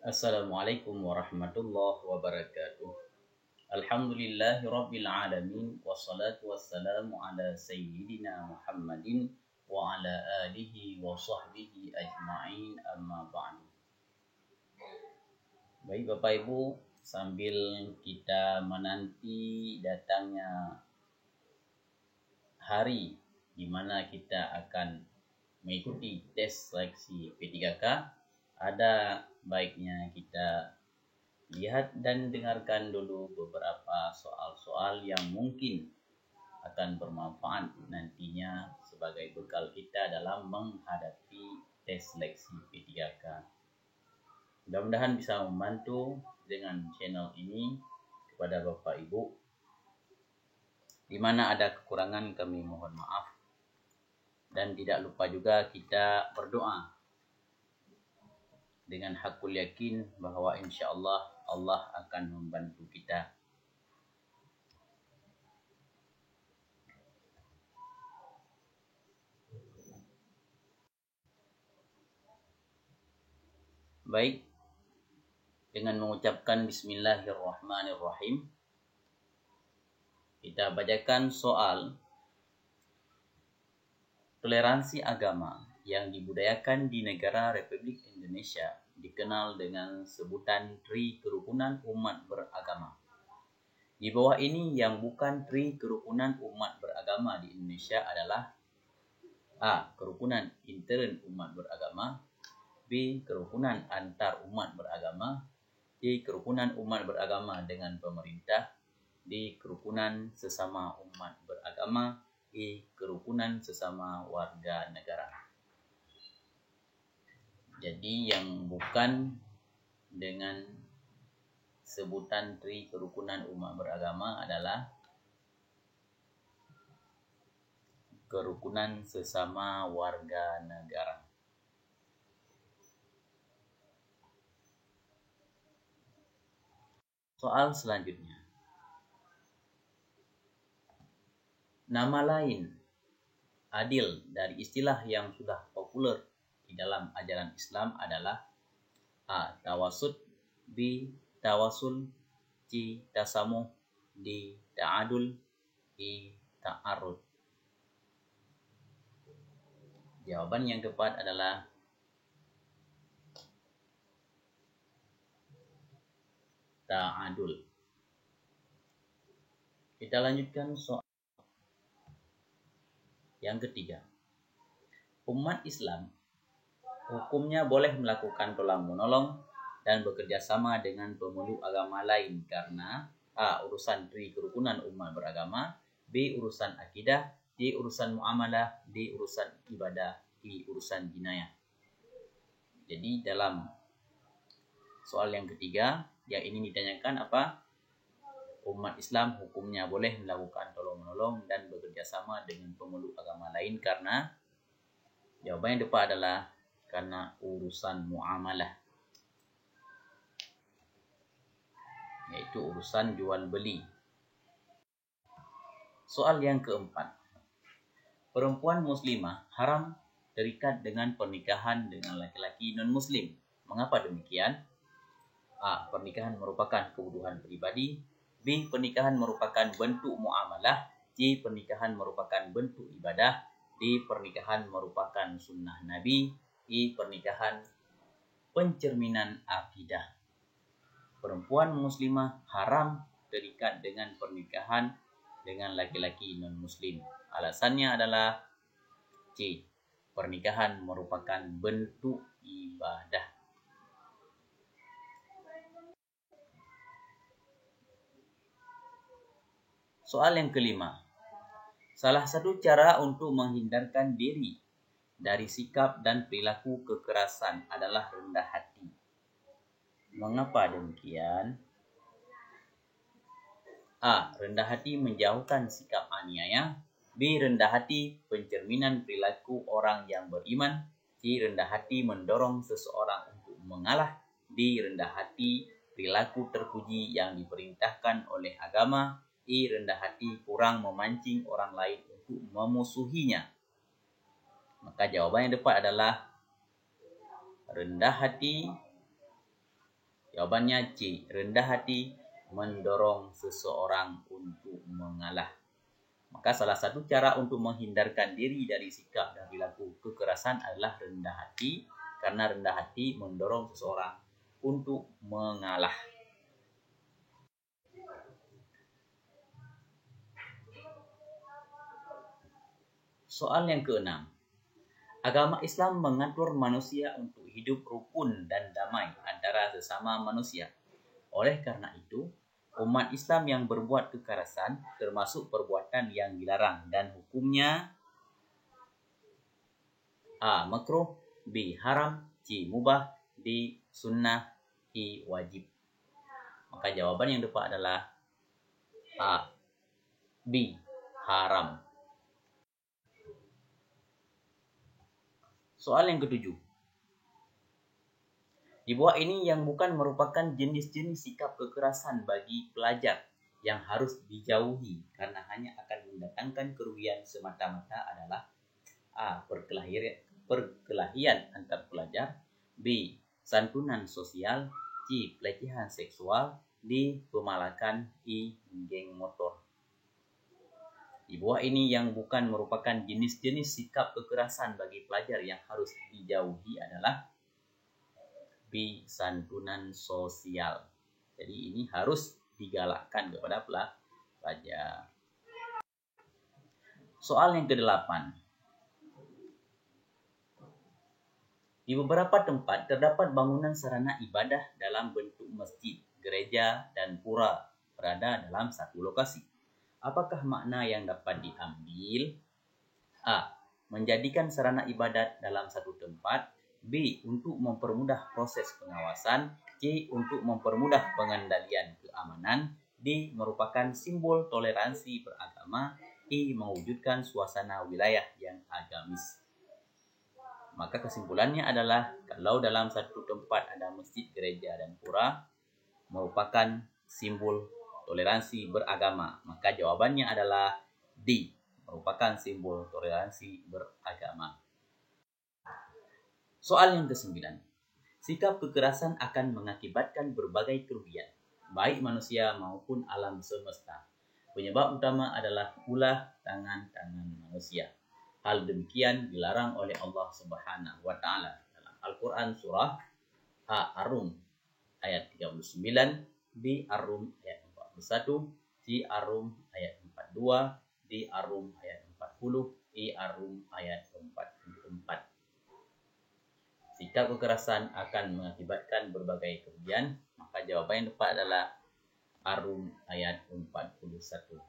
Assalamualaikum warahmatullahi wabarakatuh. Alhamdulillahi rabbil alamin. Wassalatu wassalamu ala sayyidina Muhammadin wa ala alihi wa sahbihi ajma'in, amma ba'du. Baik Bapak Ibu, sambil kita menanti datangnya hari di mana kita akan mengikuti tes seleksi P3K, ada baiknya kita lihat dan dengarkan dulu beberapa soal-soal yang mungkin akan bermanfaat nantinya sebagai bekal kita dalam menghadapi tes seleksi P3K. Mudah-mudahan bisa membantu dengan channel ini kepada Bapak Ibu. Di mana ada kekurangan kami mohon maaf. Dan tidak lupa juga kita berdoa dengan hakul yakin bahwa insya Allah akan membantu kita. Baik, dengan mengucapkan Bismillahirrahmanirrahim, kita bacakan soal toleransi agama yang dibudayakan di negara Republik Indonesia dikenal dengan sebutan Tri Kerukunan Umat Beragama. Di bawah ini yang bukan Tri Kerukunan Umat Beragama di Indonesia adalah A. Kerukunan intern umat beragama, B. Kerukunan antar umat beragama, C. Kerukunan umat beragama dengan pemerintah, D. Kerukunan sesama umat beragama, E. Kerukunan sesama warga negara. Jadi yang bukan dengan sebutan Tri Kerukunan Umat Beragama adalah kerukunan sesama warga negara. Soal selanjutnya. Nama lain adil dari istilah yang sudah populer di dalam ajaran Islam adalah A. Tawasud, B. Tawasul, C. Tasamuh, D. Ta'adul, E. Ta'arud. Jawaban yang tepat adalah Ta'adul. Kita lanjutkan soal yang ketiga. Umat Islam hukumnya boleh melakukan tolong-menolong dan bekerja sama dengan pemeluk agama lain karena A. Urusan Tri Kerukunan Umat Beragama, B. Urusan akidah, C. Urusan muamalah, D. Urusan ibadah, E. Urusan jinayah. Jadi dalam soal yang ketiga yang ini ditanyakan apa? Umat Islam hukumnya boleh melakukan tolong-menolong dan bekerja sama dengan pemeluk agama lain karena jawaban yang tepat adalah karena urusan muamalah, yaitu urusan jual beli. Soal yang keempat. Perempuan muslimah haram terikat dengan pernikahan dengan laki-laki non-muslim. Mengapa demikian? A. Pernikahan merupakan kebutuhan pribadi, B. Pernikahan merupakan bentuk muamalah, C. Pernikahan merupakan bentuk ibadah, D. Pernikahan merupakan sunnah Nabi, E. Pernikahan pencerminan akidah. Perempuan muslimah haram terikat dengan pernikahan dengan laki-laki non-muslim. Alasannya adalah C. Pernikahan merupakan bentuk ibadah. Soal yang kelima. Salah satu cara untuk menghindarkan diri dari sikap dan perilaku kekerasan adalah rendah hati. Mengapa demikian? A. Rendah hati menjauhkan sikap aniaya, B. Rendah hati pencerminan perilaku orang yang beriman, C. Rendah hati mendorong seseorang untuk mengalah, D. Rendah hati perilaku terpuji yang diperintahkan oleh agama, E. Rendah hati kurang memancing orang lain untuk memusuhinya. Maka jawaban yang tepat adalah rendah hati Jawabannya C. Rendah hati mendorong seseorang untuk mengalah. Maka salah satu cara untuk menghindarkan diri dari sikap dan perilaku kekerasan adalah rendah hati, karena rendah hati mendorong seseorang untuk mengalah. Soal yang keenam. Agama Islam mengatur manusia untuk hidup rukun dan damai antara sesama manusia. Oleh karena itu, umat Islam yang berbuat kekerasan termasuk perbuatan yang dilarang dan hukumnya A. Makruh, B. Haram, C. Mubah, D. Sunnah, E. Wajib. Maka jawaban yang tepat adalah A. B. Haram. Soal yang ketujuh. Di bawah ini yang bukan merupakan jenis-jenis sikap kekerasan bagi pelajar yang harus dijauhi karena hanya akan mendatangkan kerugian semata-mata adalah A. Perkelahian antar pelajar, B. Santunan sosial, C. Pelecehan seksual, D. Pemalakan, E. Geng motor. Di bawah ini yang bukan merupakan jenis-jenis sikap kekerasan bagi pelajar yang harus dijauhi adalah B. Santunan sosial. Jadi ini harus digalakkan kepada pelajar. Soal yang ke-8. Di beberapa tempat terdapat bangunan sarana ibadah dalam bentuk masjid, gereja, dan pura berada dalam satu lokasi. Apakah makna yang dapat diambil? A. Menjadikan sarana ibadat dalam satu tempat. B. Untuk mempermudah proses pengawasan. C. Untuk mempermudah pengendalian keamanan. D. Merupakan simbol toleransi beragama. E. Mewujudkan suasana wilayah yang agamis. Maka kesimpulannya adalah kalau dalam satu tempat ada masjid, gereja, dan pura merupakan simbol toleransi beragama, maka jawabannya adalah D. Merupakan simbol toleransi beragama. Soal yang ke-9. Sikap kekerasan akan mengakibatkan berbagai kerugian, baik manusia maupun alam semesta. Penyebab utama adalah ulah tangan-tangan manusia. Hal demikian dilarang oleh Allah Subhanahu wa taala dalam Al-Qur'an surah Ar-Rum ayat 39, di Ar-Rum ayat 41, di Ar-Rum ayat 42, di Ar-Rum ayat 40, di Ar-Rum ayat 44. Sikap kekerasan akan mengakibatkan berbagai kerugian, maka jawaban yang tepat adalah Ar-Rum ayat 41.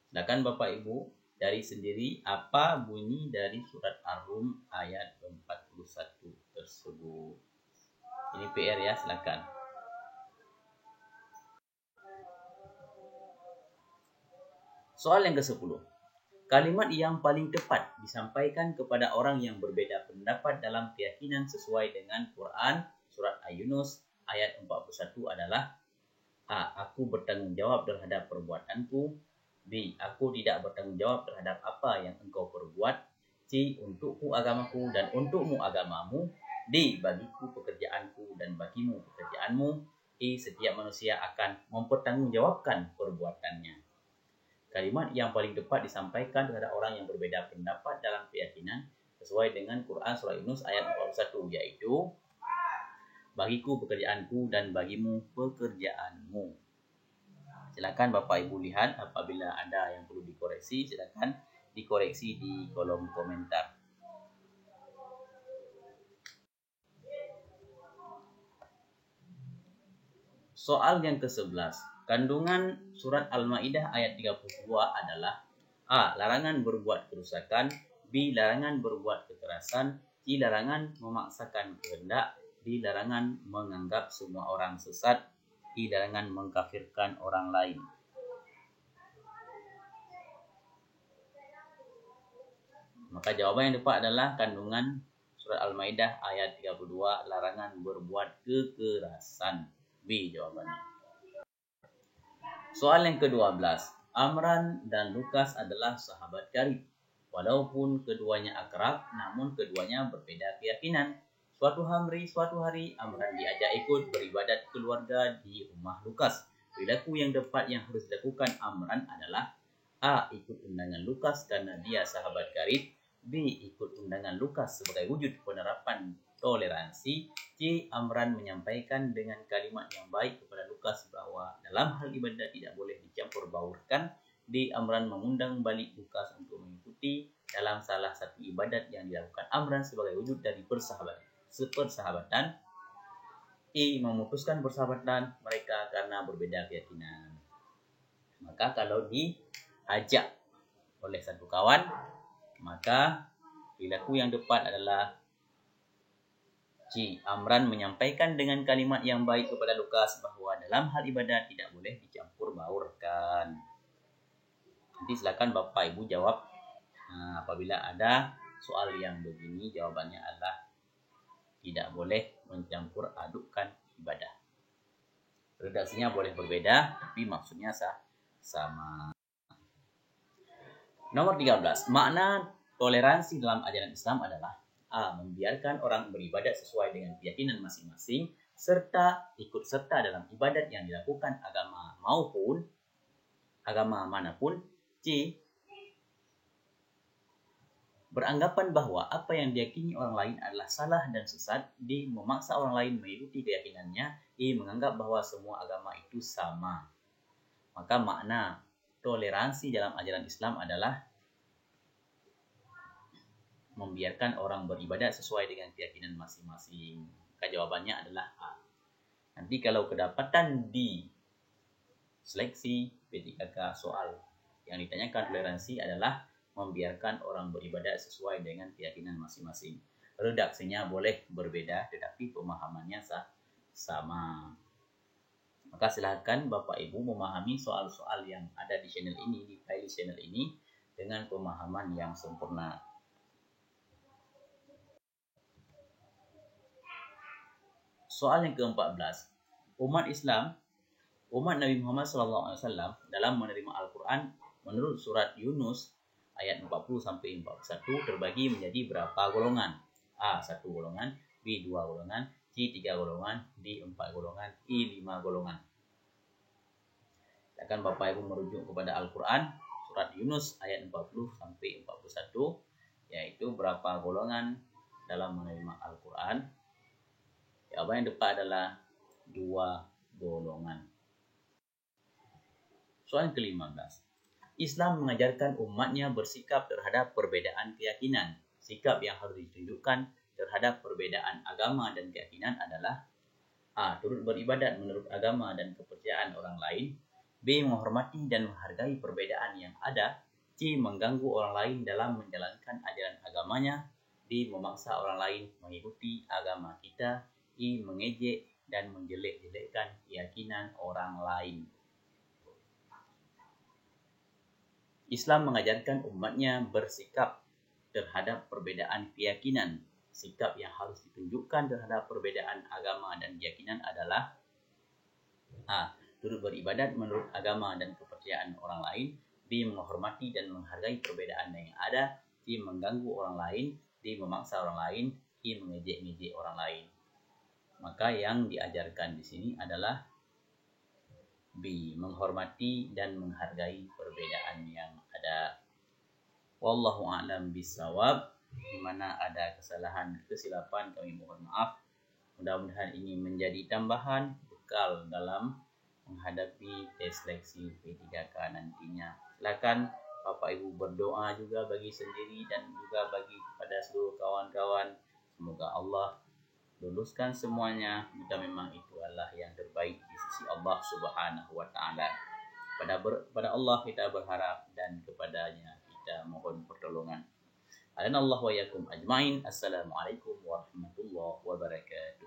Silakan Bapak Ibu dari sendiri apa bunyi dari surat Ar-Rum ayat 41 tersebut. Ini PR ya, silakan. Soal yang ke-10. Kalimat yang paling tepat disampaikan kepada orang yang berbeda pendapat dalam keyakinan sesuai dengan Quran surat Yunus ayat 41 adalah A. Aku bertanggung jawab terhadap perbuatanku. B. Aku tidak bertanggung jawab terhadap apa yang engkau perbuat. C. Untukku agamaku dan untukmu agamamu. D. Bagiku pekerjaanku dan bagimu pekerjaanmu. E. Setiap manusia akan mempertanggungjawabkan perbuatannya. Kalimat yang paling tepat disampaikan kepada orang yang berbeda pendapat dalam keyakinan sesuai dengan Quran surah Yunus ayat 41, yaitu bagiku pekerjaanku dan bagimu pekerjaanmu. Silakan Bapak Ibu lihat apabila ada yang perlu dikoreksi, silakan dikoreksi di kolom komentar. Soal yang ke-11. Kandungan surat Al-Maidah ayat 32 adalah A. Larangan berbuat kerusakan. B. Larangan berbuat kekerasan. C. Larangan memaksakan kehendak. D. Larangan menganggap semua orang sesat. E. Larangan mengkafirkan orang lain. Maka jawaban yang tepat adalah kandungan surat Al-Maidah ayat 32, larangan berbuat kekerasan. B jawabannya. Soal yang ke-12. Amran dan Lukas adalah sahabat karib. Walaupun keduanya akrab, namun keduanya berbeda keyakinan. Suatu hari Amran diajak ikut beribadat keluarga di rumah Lukas. Perilaku yang tepat yang harus dilakukan Amran adalah A. Ikut undangan Lukas karena dia sahabat karib. B. Ikut undangan Lukas sebagai wujud penerapan toleransi. C. Amran menyampaikan dengan kalimat yang baik kepada Lukas bahwa dalam hal ibadat tidak boleh dicampur baurkan. D. Amran mengundang balik Lukas untuk mengikuti dalam salah satu ibadat yang dilakukan Amran sebagai wujud dari persahabatan. E. Memutuskan persahabatan mereka karena berbeda keyakinan. Maka kalau diajak oleh satu kawan, maka perilaku yang tepat adalah C. Amran menyampaikan dengan kalimat yang baik kepada Lukas bahwa dalam hal ibadat tidak boleh dicampur baurkan. Nanti silakan Bapak Ibu jawab apabila ada soal yang begini, jawabannya adalah tidak boleh mencampur adukkan ibadah. Redaksinya boleh berbeda, tapi maksudnya sama. Nomor 13. Makna toleransi dalam ajaran Islam adalah A. Membiarkan orang beribadat sesuai dengan keyakinan masing-masing, serta ikut serta dalam ibadat yang dilakukan agama manapun. C. Beranggapan bahwa apa yang diyakini orang lain adalah salah dan sesat. D. Memaksa orang lain mengikuti keyakinannya. E. Menganggap bahwa semua agama itu sama. Maka makna toleransi dalam ajaran Islam adalah membiarkan orang beribadat sesuai dengan keyakinan masing-masing. Maka jawabannya adalah A. Nanti kalau kedapatan di seleksi P3K soal yang ditanyakan toleransi adalah membiarkan orang beribadat sesuai dengan keyakinan masing-masing. Redaksinya boleh berbeda, tetapi pemahamannya sama. Maka silakan Bapak Ibu memahami soal-soal yang ada di channel ini, di playlist channel ini, dengan pemahaman yang sempurna. Soal yang ke-14. Umat Nabi Muhammad SAW dalam menerima Al-Quran menurut surat Yunus ayat 40-41 terbagi menjadi berapa golongan? A. 1 golongan, B. 2 golongan, C. 3 golongan, D. 4 golongan, E. 5 golongan. Akan Bapak Ibu merujuk kepada Al-Quran surat Yunus ayat 40-41, yaitu berapa golongan dalam menerima Al-Quran. Jawaban yang tepat adalah 2 golongan. Soal ke-15. Islam mengajarkan umatnya bersikap terhadap perbedaan keyakinan. Sikap yang harus ditunjukkan terhadap perbedaan agama dan keyakinan adalah A. Turut beribadat menurut agama dan kepercayaan orang lain. B. Menghormati dan menghargai perbedaan yang ada. C. Mengganggu orang lain dalam menjalankan ajaran agamanya. D. Memaksa orang lain mengikuti agama kita. E. Mengejek dan menjelek-jelekkan keyakinan orang lain. Islam mengajarkan umatnya bersikap terhadap perbedaan keyakinan. Sikap yang harus ditunjukkan terhadap perbedaan agama dan keyakinan adalah A. Turut beribadat menurut agama dan kepercayaan orang lain. B. Menghormati dan menghargai perbedaan yang ada. C. Mengganggu orang lain. D. Memaksa orang lain. E. Mengejek-ngejek orang lain. Maka yang diajarkan di sini adalah B. Menghormati dan menghargai perbedaan yang ada. Wallahu a'lam bishawab. Di mana ada kesalahan, kesilapan, kami mohon maaf. Mudah-mudahan ini menjadi tambahan bekal dalam menghadapi tes seleksi P3K nantinya. Silakan Bapak Ibu berdoa juga bagi sendiri dan juga bagi kepada seluruh kawan-kawan. Semoga Allah luluskan semuanya jika memang itu adalah yang terbaik di sisi Allah Subhanahu wa taala. Pada Allah kita berharap dan kepadanya kita mohon pertolongan. Alanallahu wa yakum ajmain. Assalamualaikum warahmatullahi wabarakatuh.